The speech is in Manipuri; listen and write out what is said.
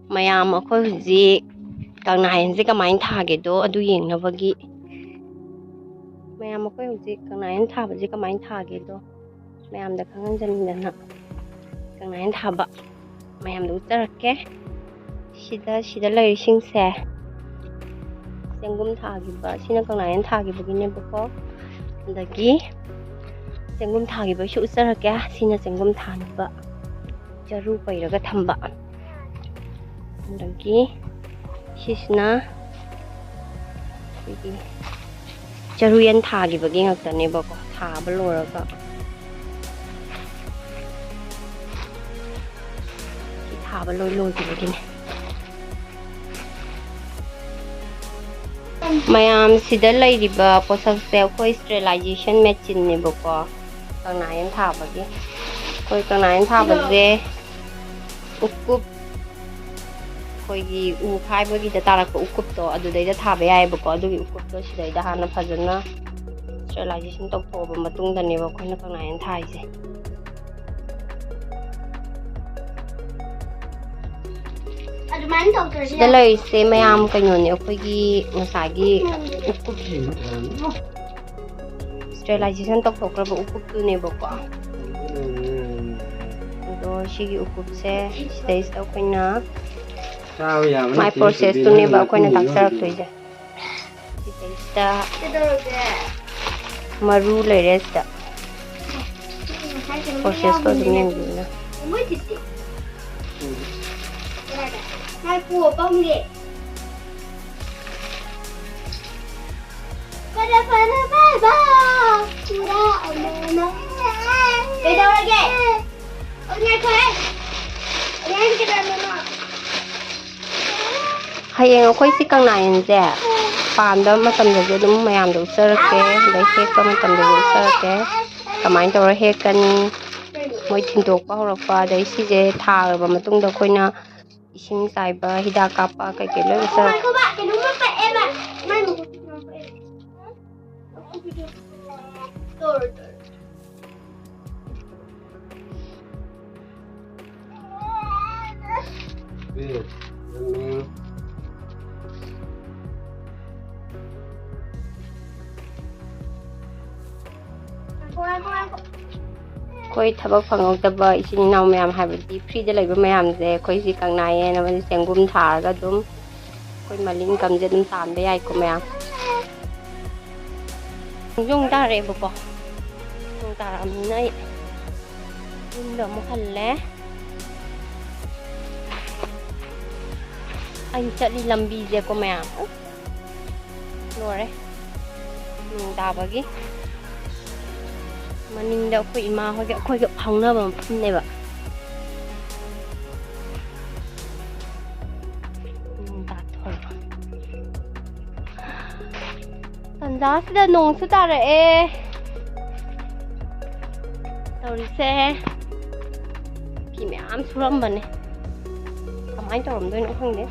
mayam akhoi huji Kanglayen se kamai thage do adu yengnabagi mayam akhoi huji Kanglayen thaba je kamai thage do mayam da khanganjanidana Kanglayen thaba mayam da utarake sida laising se sengum thagiba sina Kanglayen thagibagi ne bako dagi sengum thagiba shu utarake sina sengum thaniba jaru pairaga thamba dagi sisna jaruyan thagibagi ngaktane bako thaba loraga thaba loi gibagine mayam sida lairiba posak se khoi sterilization machine ne bako Kanglayen thabagi khoi Kanglayen thabaje ukup khoi u khaibagi da tarak ukup to adudai da thaba yai bako adugi ukup to sidai da hana phajana sterilization tok thoba matung da ne ba khoi na Kanglayen thaise da lai se mayam kaino ne khoi gi ngasagi ukup sterilization tok thokra ba ukup tu ne bako do shigi ukup se sidai sta khoina my process to ne ba koina taksarak toije sidai maru leiresta process ko dinen dina hai cua bông đi ba đi đâu đây kìa ông nghe khỏe nghe cái đàn nó hayeng akhoi si Kanglayen je panda matamda je dum mayam do sarake dai hek pa matamda do sarake kamai tora hekani moi thindok pa horakpa dai si je thar ba matung da khoina ising saiba hida kapa kai ke loi sarak các bạn cái đúng mất em ạ mai một khoi thabak phangok ba isini naw mayam habati free de laiba mayam je khoi si Kanglayen na mani sengum tharga dum khoi maling kam je dum tan be ai ko mayam jung ta re bako jung ta am nai yumda mo khalle anh chali lambi je ko mayam lore jung ta bagi maning da khoi ma khoi ga phangna ba phun ne ba ta thoi tanda sida nong su ta re tori se ki me am suram ba ne kamai torom doi no khang de